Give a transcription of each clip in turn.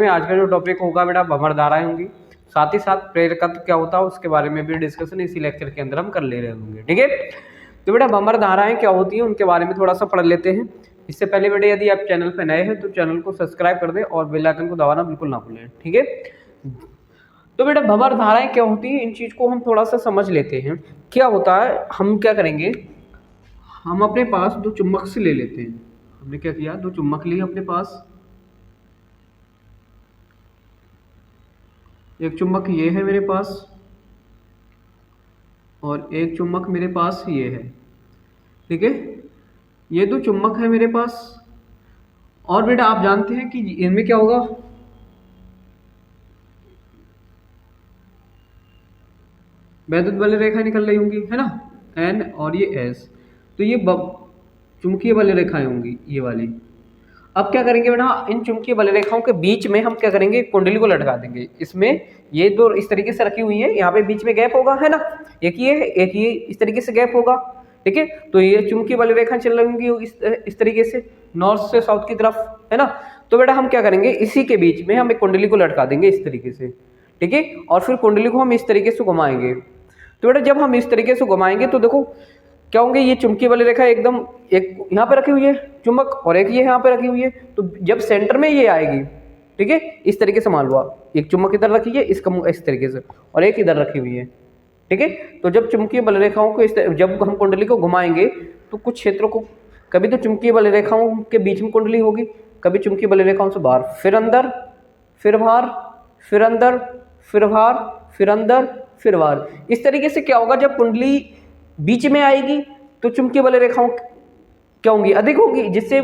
में आज का जो टॉपिक होगा बेटा भंवर धाराएं होंगी, साथ ही साथ प्रेरकत्व क्या होता है उसके बारे में भी डिस्कशन इसी लेक्चर के अंदर हम कर ले रहे होंगे। ठीक है, तो बेटा भंवर धाराएं क्या होती हैं उनके बारे में थोड़ा सा पढ़ लेते हैं। इससे पहले बेटा यदि आप चैनल पर नए हैं तो चैनल को सब्सक्राइब कर दें और बेल आइकन को दबाना बिल्कुल ना भूलें। ठीक है, तो बेटा भंवर धाराएं क्या होती हैं इन चीज को हम थोड़ा सा समझ लेते हैं। क्या होता है, हम क्या करेंगे, हम अपने पास दो चुम्बक से ले लेते हैं। हमने क्या किया, दो चुम्बक लिए अपने पास। एक चुम्बक ये है मेरे पास और एक चुम्बक मेरे पास ये है। ठीक है, ये दो चुम्बक है मेरे पास। और बेटा आप जानते हैं कि इनमें क्या होगा, वैद्युत बल रेखा निकल रही होंगी, है ना, एन और ये एस। तो ये चुंबकीय बल रेखाएं होंगी ये वाली। अब क्या करेंगे बेटा, इन चुंबकीय बल रेखाओं के बीच में हम क्या करेंगे, कुंडली को लटका देंगे। इसमें ये दो इस तरीके से रखी हुई है, यहाँ पे बीच में गैप होगा, है ना, एक ये इस तरीके से गैप होगा। ठीक है, तो ये चुंबकीय बल रेखा चल रही होंगी इस तरीके से नॉर्थ से साउथ की तरफ, है ना। तो बेटा हम क्या करेंगे, इसी के बीच में हम एक कुंडली को लटका देंगे इस तरीके से। ठीक है, और फिर कुंडली को हम इस तरीके से घुमाएंगे। तो बेटा जब हम इस तरीके से घुमाएंगे तो देखो क्या होंगे, ये चुंबकीय बल रेखा एकदम एक यहाँ पे रखी हुई है चुंबक और एक ये यहाँ पे रखी हुई है। तो जब सेंटर में ये आएगी, ठीक है, इस तरीके से मान लो आप, एक चुंबक इधर रखी है इसका इस तरीके से और एक इधर रखी हुई है। ठीक है, तो जब चुंबकीय बल रेखाओं को जब हम कुंडली को घुमाएंगे तो कुछ क्षेत्रों को, कभी तो चुंबकीय बल रेखाओं के बीच में कुंडली होगी, कभी चुंबकीय बल रेखाओं से बाहर, फिर अंदर, फिर बाहर, फिर अंदर, फिर बाहर, फिर अंदर, फिर बाहर। इस तरीके से क्या होगा, जब कुंडली बीच में आएगी तो चुंबकीय बल रेखाओं क्या होंगी, अधिक होगी, जिससे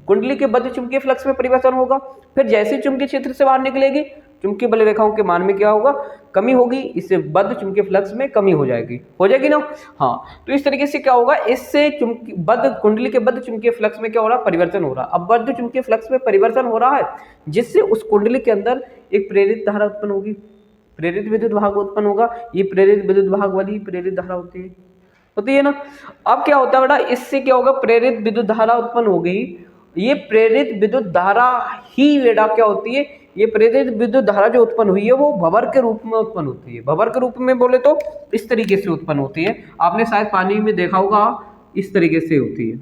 कुंडली के बद्ध चुंबकीय फ्लक्स में परिवर्तन होगा। फिर जैसे चुंबकीय क्षेत्र से बाहर निकलेगी चुंबकीय बल रेखाओं के मान में क्या होगा, कमी होगी, इससे बद्ध चुंबकीय फ्लक्स में कमी हो जाएगी ना। हाँ, तो इस तरीके से क्या होगा, इससे बद्ध कुंडली के बद्ध चुंबकीय फ्लक्स में क्या हो रहा है, परिवर्तन हो रहा है। अब बद्ध चुंबकीय फ्लक्स में परिवर्तन हो रहा है जिससे उस कुंडली के अंदर एक प्रेरित धारा उत्पन्न होगी, प्रेरित विद्युत भाग उत्पन्न होगा। ये प्रेरित विद्युत भाग वाली प्रेरित धारा होती है ना। अब क्या होता है बेटा, इससे क्या होगा, प्रेरित विद्युत धारा उत्पन्न हो गई। ये प्रेरित विद्युत धारा ही बेटा क्या होती है, ये प्रेरित विद्युत धारा जो उत्पन्न हुई है वो भंवर के रूप में उत्पन्न होती है। भंवर के रूप में बोले तो इस तरीके से उत्पन्न होती है, आपने शायद पानी में देखा होगा, इस तरीके से होती है,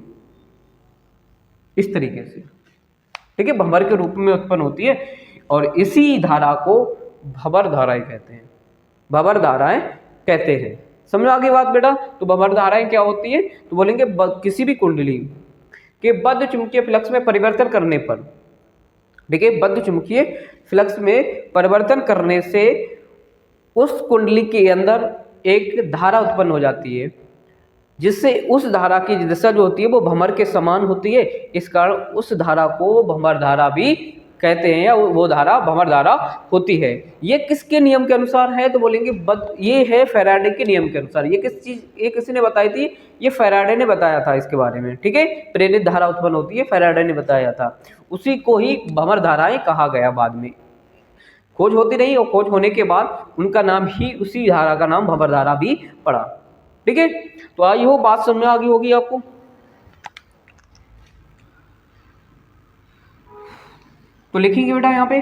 इस तरीके से। ठीक है, भंवर के रूप में उत्पन्न होती है और इसी धारा को भंवर धाराएं कहते हैं, भंवर धाराएं कहते हैं। समझो आगे बात बेटा। तो भंवर धाराएं क्या होती है, तो बोलेंगे किसी भी कुंडली के बद्ध चुंबकीय फ्लक्स में परिवर्तन करने पर, ठीक है, बद्ध चुंबकीय फ्लक्स में परिवर्तन करने से उस कुंडली के अंदर एक धारा उत्पन्न हो जाती है, जिससे उस धारा की दिशा जो होती है वो भंवर के समान होती है। इस कारण उस धारा को भंवर धारा भी कहते हैं, या वो धारा भंवर धारा होती है। ये किसके नियम के अनुसार है, तो बोलेंगे ये है फैराडे के नियम के अनुसार। ये किसी ने बताई थी, ये फैराडे ने बताया था इसके बारे में। ठीक है, प्रेरित धारा उत्पन्न होती है, फैराडे ने बताया था, उसी को ही भंवर धाराएं कहा गया। बाद में खोज होती रही और खोज होने के बाद उनका नाम ही, उसी धारा का नाम भंवर धारा भी पड़ा। ठीक है, तो आई हो बात समझ में आ गई होगी आपको। तो लिखेंगे बेटा यहाँ पे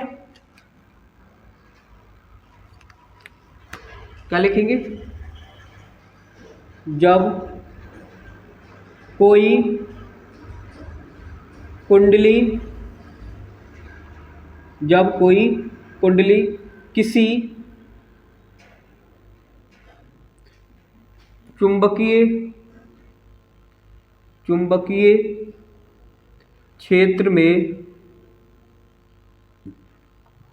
क्या लिखेंगे, जब कोई कुंडली किसी चुंबकीय क्षेत्र में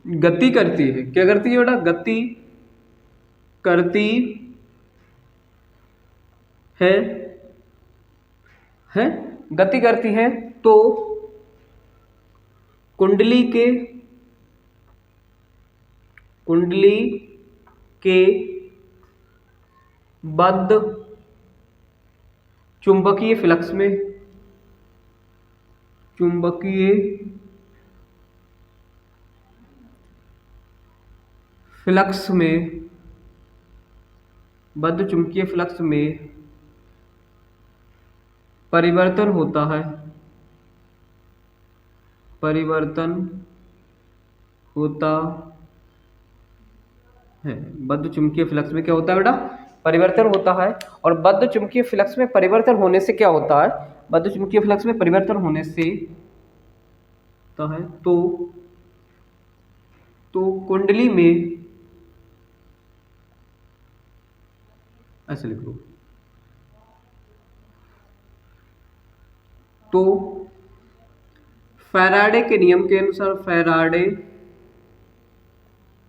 गति करती है, क्या करती है बेटा, गति करती है गति करती है, तो कुंडली के बद्ध चुंबकीय फ्लक्स में बद्ध चुंबकीय फ्लक्स में परिवर्तन होता है, परिवर्तन होता है। बद्ध चुंबकीय फ्लक्स में क्या होता है बेटा? परिवर्तन होता है। और बद्ध चुंबकीय फ्लक्स में परिवर्तन होने से क्या होता है? बद्ध चुंबकीय फ्लक्स में परिवर्तन होने से होता है तो कुंडली में, ऐसे लिख लो, तो फैराडे के नियम के अनुसार, फैराडे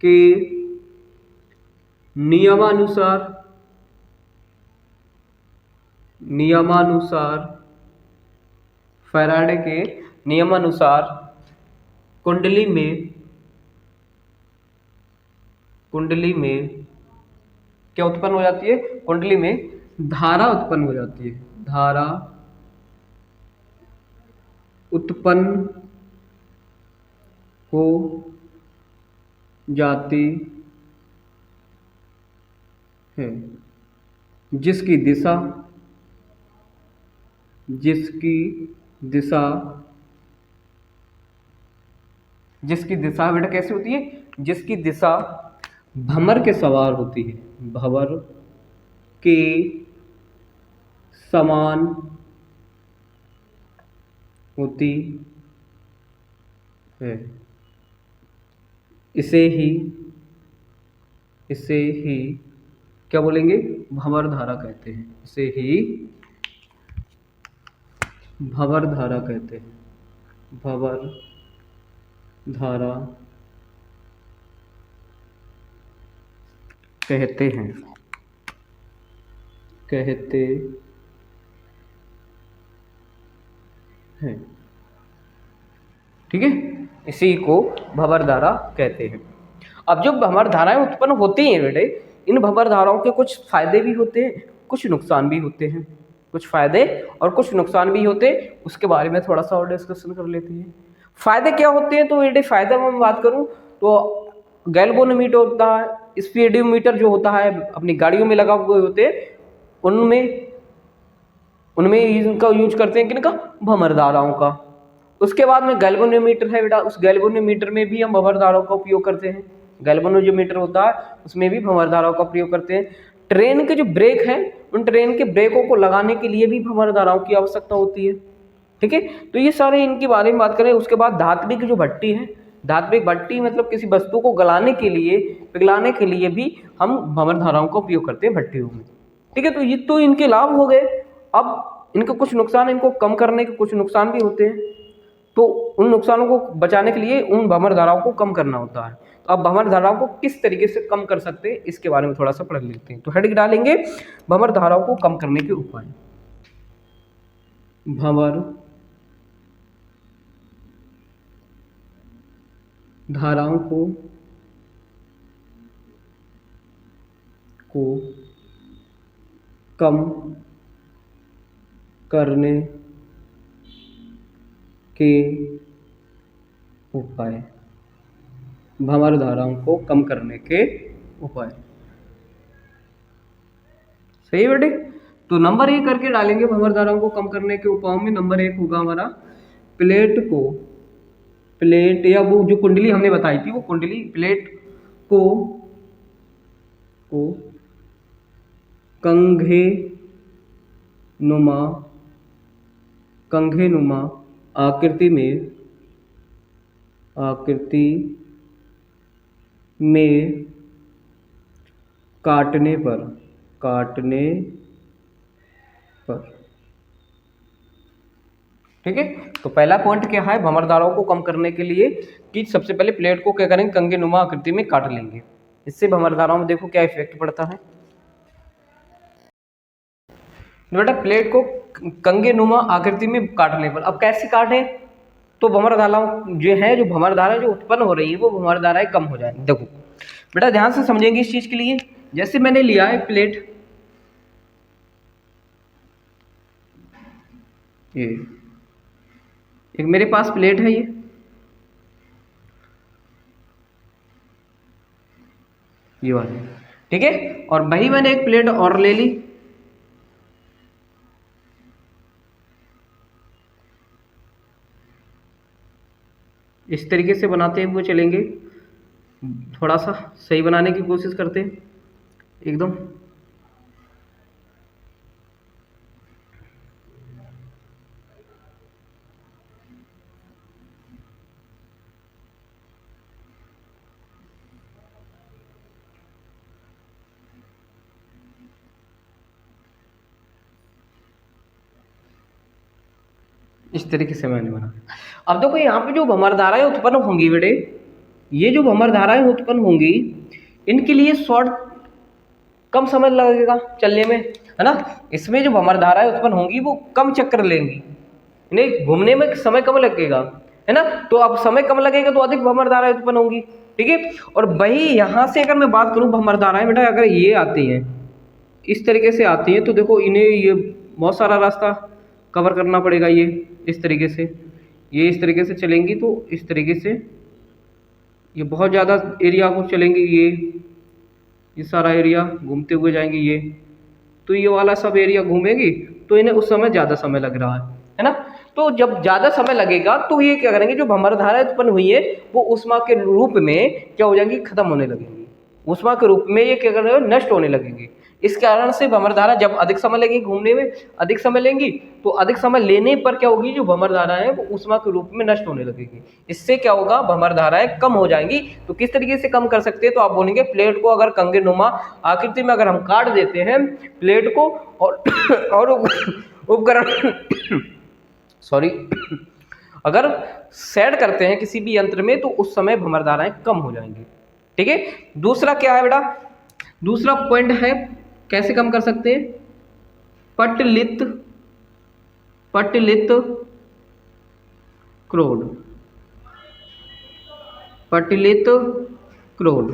के नियमानुसार फैराडे के नियमानुसार कुंडली में क्या उत्पन्न हो जाती है? कुंडली में धारा उत्पन्न हो जाती है। धारा उत्पन्न हो जाती है, जिसकी दिशा बेटा कैसे होती है? जिसकी दिशा भंवर के सवार होती है, भंवर के समान होती है। इसे ही क्या बोलेंगे? भंवर धारा कहते हैं। इसे ही भंवर धारा कहते हैं। भंवर धारा कहते हैं। ठीक है, इसी को भंवर धारा कहते हैं। अब जो भंवर धाराएं उत्पन्न होती हैं बेटे, इन भंवर धाराओं के कुछ फायदे भी होते हैं, कुछ नुकसान भी होते हैं। कुछ फायदे और कुछ नुकसान भी होते हैं, उसके बारे में थोड़ा सा और डिस्कशन कर लेते हैं। फायदे क्या होते हैं? तो बेटे फायदे में बात करूं तो गैल्वेनोमीटर होता है, स्पीडोमीटर जो होता है अपनी गाड़ियों में लगा हुए होते हैं, उनमें इनका यूज करते हैं, किनका? भंवर धाराओं का। उसके बाद में गैल्वेनोमीटर है बेटा, उस गैल्वेनोमीटर में भी हम भंवर धाराओं का उपयोग करते हैं। गैल्वेनोमीटर होता है, उसमें भी भंवर धाराओं का प्रयोग करते हैं। ट्रेन के जो ब्रेक हैं, उन ट्रेन के ब्रेकों को लगाने के लिए भी भंवर धाराओं की आवश्यकता होती है। ठीक है, तो ये सारे इनके बारे में बात करें। उसके बाद धात्विक जो भट्टी है, धात्विक भट्टी मतलब किसी वस्तु को गलाने के लिए, पिघलाने के लिए भी हम भंवर धाराओं का उपयोग करते हैं भट्टियों में। ठीक है, तो ये तो इनके लाभ हो गए। अब इनके कुछ नुकसान, इनको कम करने के कुछ नुकसान भी होते हैं, तो उन नुकसानों को बचाने के लिए उन भंवर धाराओं को कम करना होता है। तो अब भंवर धाराओं को किस तरीके से कम कर सकते हैं, इसके बारे में थोड़ा सा पढ़ लेते हैं। तो हेडिंग डालेंगे भंवर धाराओं को कम करने के उपाय। भंवर धाराओं को कम करने के उपाय। भंवर धाराओं को कम करने के उपाय, सही बेटे। तो नंबर 1 करके डालेंगे भंवर धाराओं को कम करने के उपायों में। नंबर 1 होगा हमारा प्लेट या वो जो कुंडली हमने बताई थी, वो कुंडली प्लेट को कंघे नुमा आकृति में काटने पर ठीक है। तो पहला पॉइंट क्या है भंवर धाराओं को कम करने के लिए, कि सबसे पहले प्लेट को क्या करेंगे? कंघे नुमा आकृति में काट लेंगे। इससे भंवर धाराओं में देखो क्या इफेक्ट पड़ता है। बेटा प्लेट को कंघे नुमा आकृति में काटने पर, अब कैसे काटें? तो भंवर धाराओं जो भंवर धारा जो उत्पन्न हो रही है, वो भंवर धाराएं कम हो जाए। देखो बेटा ध्यान से समझेंगे इस चीज के लिए। जैसे मैंने लिया है प्लेट, ये एक मेरे पास प्लेट है ये वाली, ठीक है। और वही मैंने एक प्लेट और ले ली, इस तरीके से बनाते हुए चलेंगे। थोड़ा सा सही बनाने की कोशिश करते हैं एकदम। इस तरीके से मैंने बना। अब देखो यहाँ पे जो भंवर धाराएं उत्पन्न होंगी बेटे, ये जो भंवर धाराएं उत्पन्न होंगी इनके लिए शॉर्ट कम समय लगेगा चलने में, है ना। इसमें जो भंवर धाराएं उत्पन्न होंगी वो कम चक्कर लेंगी, इन्हें घूमने में समय कम लगेगा, है ना। तो अब समय कम लगेगा तो अधिक भंवर धाराएं उत्पन्न होंगी, ठीक है। और वही यहाँ से अगर मैं बात करूँ भंवर धाराएं बेटा, अगर ये आती हैं इस तरीके से आती हैं तो देखो इन्हें ये बहुत सारा रास्ता कवर करना पड़ेगा। ये इस तरीके से, ये इस तरीके से चलेंगी तो इस तरीके से ये बहुत ज़्यादा एरिया को चलेंगे, ये सारा एरिया घूमते हुए जाएंगे ये, तो ये वाला सब एरिया घूमेगी तो इन्हें उस समय ज़्यादा समय लग रहा है ना। तो जब ज़्यादा समय लगेगा तो ये क्या करेंगे, जो भंवर धाराएं उत्पन्न हुई है वो ऊष्मा के रूप में क्या हो जाएंगी, खत्म होने लगेंगी। ऊष्मा के रूप में ये क्या करेंगे, नष्ट होने लगेंगी। इस कारण से भंवर धारा जब अधिक समय लगेगी घूमने में, अधिक समय लेंगी तो अधिक समय लेने पर क्या होगी, जो भंवर धारा है वो ऊष्मा के रूप में नष्ट होने लगेगी। इससे क्या होगा, भंवर धाराएं कम हो जाएंगी। तो किस तरीके से कम कर सकते हैं, तो आप बोलेंगे प्लेट को अगर कंगे नुमा आकृति में अगर हम काट देते हैं प्लेट को और उपकरण सॉरी अगर सेट करते हैं किसी भी यंत्र में तो उस समय भंवर धाराएं कम हो जाएंगी, ठीक है। दूसरा क्या है बेटा, दूसरा पॉइंट है कैसे कम कर सकते हैं, पटलित क्रोड, पटलित क्रोड,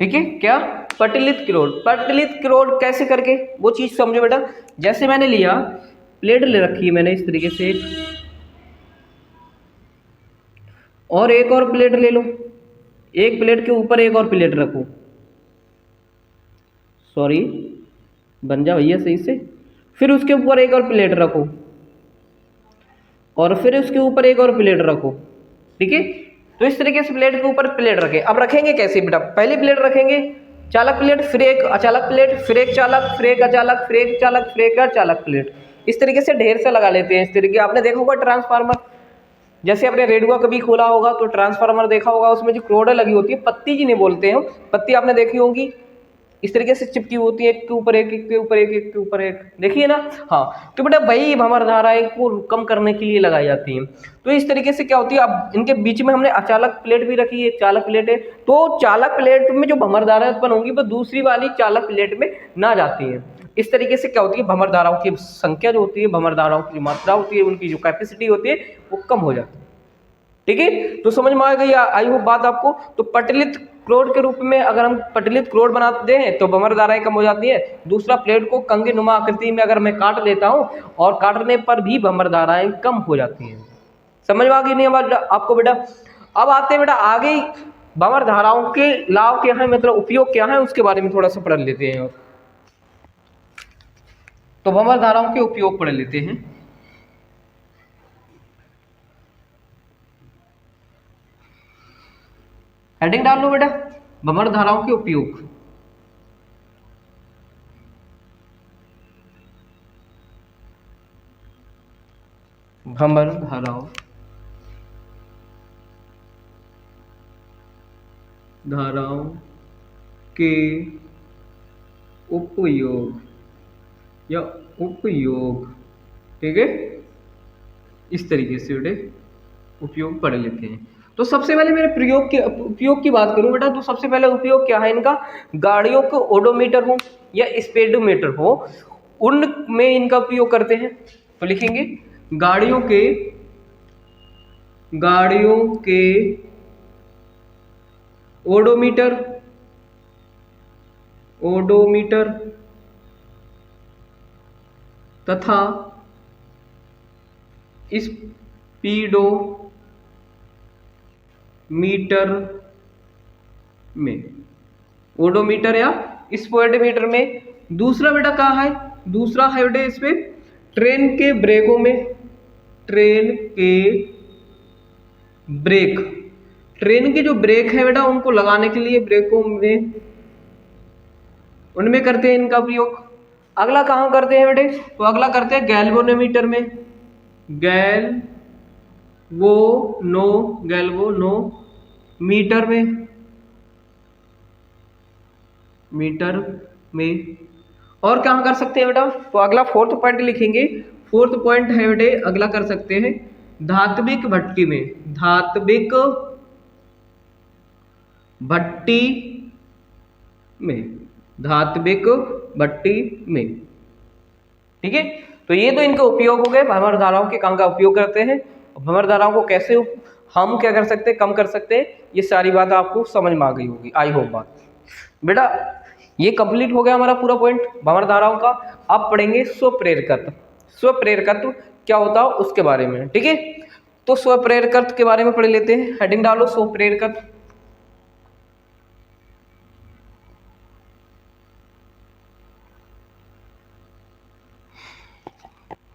ठीक है। क्या, पटलित क्रोड कैसे करके, वो चीज समझो बेटा। जैसे मैंने लिया प्लेट ले रखी है मैंने इस तरीके से, और एक और प्लेट ले लो, एक प्लेट के ऊपर एक और प्लेट रखो, सॉरी बन जा भैया सही से, फिर उसके ऊपर एक और प्लेट रखो और फिर उसके ऊपर एक और प्लेट रखो, ठीक है। तो इस तरीके से प्लेट के ऊपर प्लेट रखे। अब रखेंगे कैसे बेटा, पहली प्लेट रखेंगे चालक प्लेट, फिर एक अचालक प्लेट, फिर एक चालक, फिर एक अचालक, फिर एक चालक, फिर एक अचालक प्लेट। इस तरीके से ढेर से लगा लेते हैं। इस तरीके आपने देखा होगा ट्रांसफार्मर, जैसे आपने रेडियो कभी खोला होगा तो ट्रांसफार्मर देखा होगा, उसमें जो क्रोड लगी होती है, पत्ती जिन्हें बोलते हैं, पत्ती आपने देखी होगी, इस तरीके से चिपकी होती है, एक के ऊपर एक, एक के ऊपर एक, एक के ऊपर एक, देखिए ना। हाँ, तो बेटा वही भंवर धाराएं को कम करने के लिए लगाई जाती हैं। तो इस तरीके से क्या होती है, अब इनके बीच में हमने अचालक प्लेट भी रखी है, चालक प्लेट है, तो चालक प्लेट में जो भंवर धाराएं उत्पन्न होंगी वो दूसरी वाली चालक प्लेट में ना जाती हैं। इस तरीके से क्या होती है, भंवर धाराओं की संख्या जो होती है, भंवर धाराओं की जो मात्रा होती है, उनकी जो कैपेसिटी होती है वो कम हो जाती है, ठीक है। तो समझ में आ गई, आई होप बात आपको। तो पटलित क्रोड के रूप में अगर हम पटलित क्रोड बनाते हैं तो भंवर धाराएं कम हो जाती है। दूसरा, प्लेट को कंगे नुमा आकृति में अगर मैं काट लेता हूं और काटने पर भी भंवर धाराएं कम हो जाती हैं। समझ में आ गई नहीं आपको बेटा। अब आते हैं बेटा आगे, भंवर धाराओं के लाभ क्या है, मतलब उपयोग क्या है, उसके बारे में थोड़ा सा पढ़ लेते हैं। तो भंवर धाराओं के उपयोग पढ़ लेते हैं। हेडिंग डाल लो बेटा, भंवर धाराओं के उपयोग। भंवर धाराओं के उपयोग या उपयोग, ठीक है। इस तरीके से बेटे उपयोग पढ़ लेते हैं। तो सबसे पहले मेरे उपयोग की बात करूं बेटा, तो सबसे पहले उपयोग क्या है इनका, गाड़ियों के ओडोमीटर हो या स्पीडोमीटर हो, उनमें इनका उपयोग करते हैं। तो लिखेंगे गाड़ियों के ओडोमीटर तथा स्पीडोमीटर में, ओडोमीटर या स्पीडोमीटर में। दूसरा बेटा क्या है, दूसरा है बेटा इसमें ट्रेन के ब्रेकों में, ट्रेन के ट्रेन के जो ब्रेक है बेटा उनको लगाने के लिए ब्रेकों में उनमें करते हैं इनका उपयोग। अगला कहाँ करते हैं बेटे, तो अगला करते हैं गैल्वेनोमीटर में। गैल्वो मीटर में, मीटर में। और कहाँ कर सकते हैं बेटा, तो अगला फोर्थ पॉइंट लिखेंगे। फोर्थ पॉइंट है बेटे, अगला कर सकते हैं धात्विक भट्टी में। धात्विक भट्टी में, धात्विक भट्टी में। ठीक है, तो ये तो इनका उपयोग हो गए। भ्रमण धाराओं के कहाँ का उपयोग करते हैं, भ्रमण धाराओं को कैसे हम क्या कर सकते हैं, कम कर सकते हैं, ये सारी बात आपको समझ में आ गई होगी, आई होप बात। बेटा ये कंप्लीट हो गया हमारा पूरा पॉइंट भ्रमण धाराओं का। अब पढ़ेंगे स्वप्रेरकत्व। स्वप्रेरकत्व क्या होता है उसके बारे में। ठीक है, तो स्वप्रेरकत्व के बारे में पढ़ लेते हैं। हेडिंग डालो स्वप्रेरकत्व।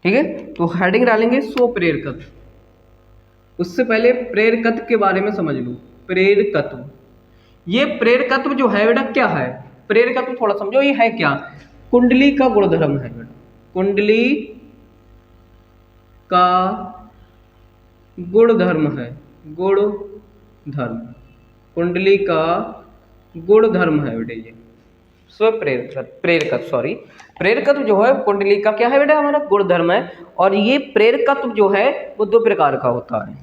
ठीक है, तो हेडिंग डालेंगे स्वप्रेरकत्व। उससे पहले प्रेरकत्व के बारे में समझ लो। प्रेरकत्व, ये प्रेरकत्व जो है बेटा क्या है, प्रेरकत्व थोड़ा समझो ये है क्या। कुंडली का गुणधर्म है बेटा, कुंडली का गुणधर्म है, गुणधर्म, कुंडली का गुणधर्म है बेटे ये प्रेरकत्व सॉरी प्रेरकत्व जो है कुंडली का क्या है बेटा, हमारा गुणधर्म है। और ये प्रेरकत्व जो है वो दो प्रकार का होता है।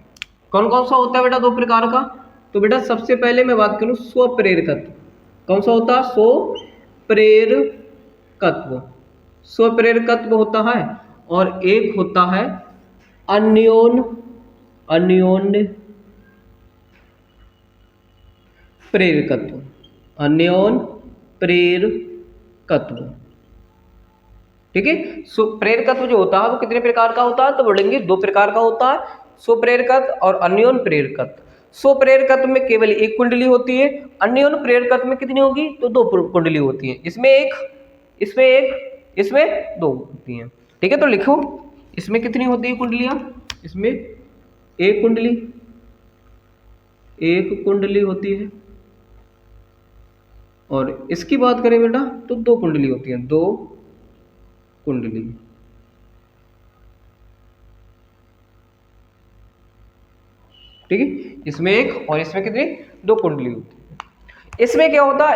कौन कौन सा होता है बेटा दो प्रकार का, तो बेटा सबसे पहले मैं बात करूं स्वप्रेरकत्व। कौन सा होता है, स्वप्रेरकत्व। स्वप्रेरकत्व होता है और एक होता है अन्योन्य प्रेरकत्व, अन्योन्य प्रेरकत्व। ठीक है, सो प्रेरकत्व जो होता है वो कितने प्रकार का होता है, तो बोलेंगे दो प्रकार का होता है, स्वप्रेरकत्व और अन्योन्य प्रेरकत्व। स्वप्रेरकत्व में केवल एक कुंडली होती है, अन्योन्य प्रेरकत्व में कितनी होगी, तो दो कुंडली होती है। इसमें एक, इसमें दो होती हैं। ठीक है, तो लिखो इसमें कितनी होती है कुंडलियां, इसमें एक कुंडली होती है। और इसकी बात करें बेटा तो दो कुंडली होती है, दो कुंडली। ठीक है, इसमें एक और इसमें कितनी, दो कुंडली होती है। इसमें क्या होता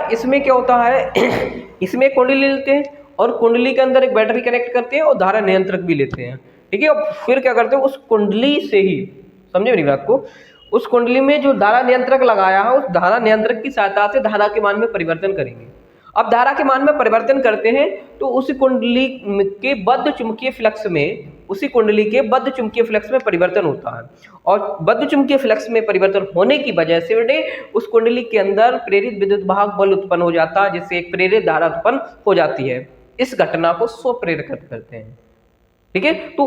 है, इसमें कुंडली लेते हैं और कुंडली के अंदर एक बैटरी कनेक्ट करते हैं और धारा नियंत्रक भी लेते हैं। ठीक है, और फिर क्या करते हैं उस कुंडली से ही, समझे मेरी बात को, उस कुंडली में जो धारा नियंत्रक लगाया है उस धारा नियंत्रक की सहायता से धारा के मान में परिवर्तन करेंगे। अब धारा के मान में परिवर्तन करते हैं तो उसी कुंडली के बद्ध चुंबकीय फ्लक्स में, उसी कुंडली के बद्ध चुंबकीय फ्लक्स में परिवर्तन होता है। और बद्ध चुंबकीय फ्लक्स में परिवर्तन होने की वजह से बेटे उस कुंडली के अंदर प्रेरित विद्युत वाहक बल उत्पन्न हो जाता है, जिससे एक प्रेरित धारा उत्पन्न हो जाती है। इस घटना को स्वप्रेरकत्व कहते हैं। ठीक है, तो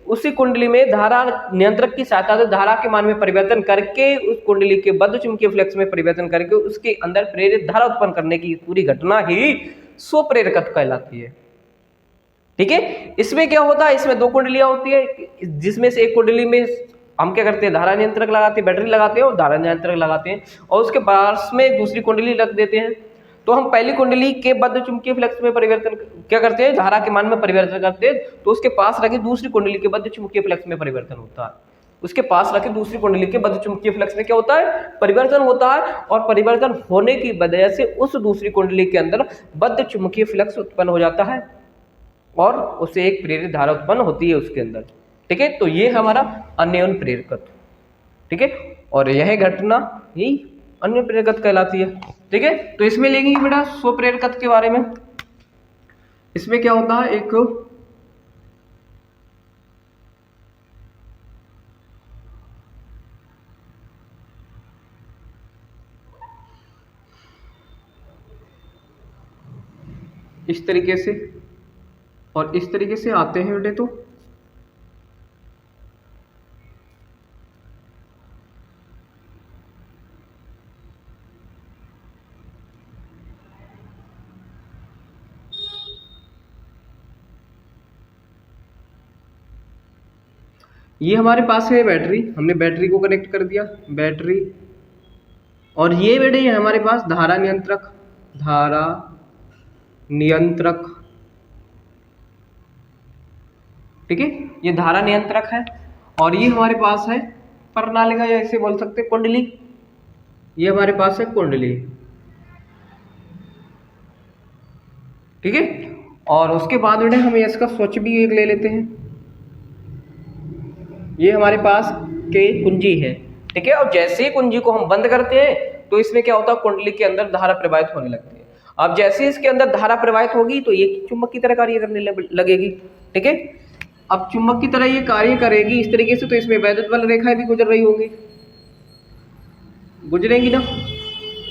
उसी कुंडली में धारा नियंत्रक की सहायता से धारा के मान में परिवर्तन करके उस कुंडली के बद्ध चुंबकीय फ्लक्स में परिवर्तन करके उसके अंदर प्रेरित धारा उत्पन्न करने की पूरी घटना ही स्वप्रेरकत्व कहलाती है। ठीक है, इसमें क्या होता है, इसमें दो कुंडलियां होती है, जिसमें से एक कुंडली में हम क्या करते हैं, धारा नियंत्रक लगाते हैं, बैटरी लगाते हैं और धारा नियंत्रक लगाते हैं, और उसके पास में दूसरी कुंडली रख देते हैं। तो हम पहली कुंडली के बद्ध चुंबकीय फ्लक्स में परिवर्तन क्या करते हैं, धारा के मान में परिवर्तन करते हैं, तो उसके पास रखे दूसरी कुंडली के बद्ध चुंबकीय फ्लक्स में परिवर्तन होता है। उसके पास रखे दूसरी कुंडली के बद्ध चुंबकीय फ्लक्स में क्या होता है, परिवर्तन होता है। और परिवर्तन होने की वजह से उस दूसरी कुंडली के अंदर बद्ध चुंबकीय फ्लक्स उत्पन्न हो जाता है और उससे एक प्रेरित धारा उत्पन्न होती है उसके अंदर। ठीक है, तो ये हमारा अन्योन्य प्रेरकत्व। ठीक है, और यह घटना यही अन्योन्य प्रेरकत्व कहलाती है। ठीक है, तो इसमें लेंगे बेटा स्वप्रेरकत्व के बारे में। इसमें क्या होता है, एक इस तरीके से और इस तरीके से आते हैं बेटे, तो ये हमारे पास है बैटरी, हमने बैटरी को कनेक्ट कर दिया, बैटरी। और ये बेटे ये हमारे पास धारा नियंत्रक, धारा नियंत्रक, ठीक है, ये धारा नियंत्रक है। और ये हमारे पास है प्रणालिका, या इसे बोल सकते कुंडली, ये हमारे पास है कुंडली, ठीक है। और उसके बाद बेटे हम इसका स्विच भी एक ले लेते हैं, ये हमारे पास के कुंजी है, ठीक है। और जैसे ही कुंजी को हम बंद करते हैं तो इसमें क्या होता है, कुंडली के अंदर धारा प्रवाहित होने लगती है। अब जैसे इसके अंदर धारा प्रवाहित होगी तो ये चुंबक की तरह कार्य करने लगेगी, ठीक है। अब चुंबक की तरह ये कार्य करेगी इस तरीके से, तो इसमें वैद्युत बल रेखाएं भी गुजर रही होंगी, गुजरेंगी ना,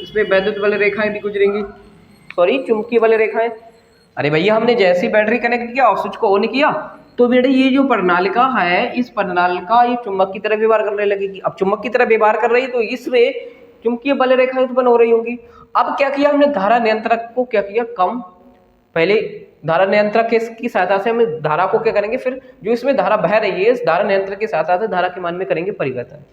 इसमें वैद्युत बल रेखाएं भी गुजरेंगी, सॉरी चुंबकीय बल रेखाएं। अरे भैया हमने जैसे ही बैटरी कनेक्ट किया और स्विच को ऑन किया तो बेटे ये जो प्रणालिका है, इस प्रणालिका ये चुंबक की तरह व्यवहार करने लगेगी। अब चुंबक की तरह व्यवहार कर रही है तो इसमें चुंबकीय बल रेखाएं उत्पन्न हो रही होंगी। अब क्या किया हमने, धारा नियंत्रक को क्या किया, कम, पहले धारा नियंत्रक की सहायता से हम धारा को क्या करेंगे, फिर जो इसमें धारा बह रही है इस धारा नियंत्रक की सहायता से धारा के मान में करेंगे परिवर्तन।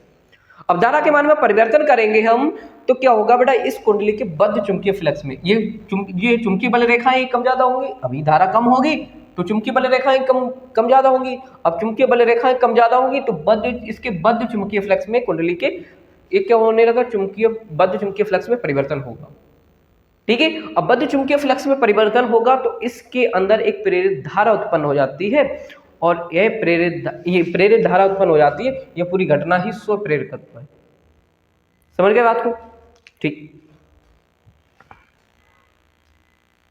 अब धारा के मान में परिवर्तन करेंगे हम तो क्या होगा बेटा, इस कुंडली के बद्ध चुंबकीय फ्लक्स में ये चुंबकीय बल रेखाएं कम ज्यादा होंगी। अभी धारा कम होगी तो चुंबकीय बल रेखाएं कम ज्यादा होंगी। अब चुंबकीय बल रेखाएं कम ज्यादा होंगी तो इसके बद्ध चुंबकीय फ्लक्स में कुंडली के एक क्या होने लगा, बद्ध चुंबकीय फ्लक्स में परिवर्तन होगा, ठीक है। अब बद्ध चुंबकीय फ्लक्स में परिवर्तन होगा तो इसके अंदर एक प्रेरित धारा उत्पन्न हो जाती है, और यह प्रेरित धारा उत्पन्न हो जाती है। यह पूरी घटना ही स्व प्रेरकत्व है। समझ गए बात को, ठीक।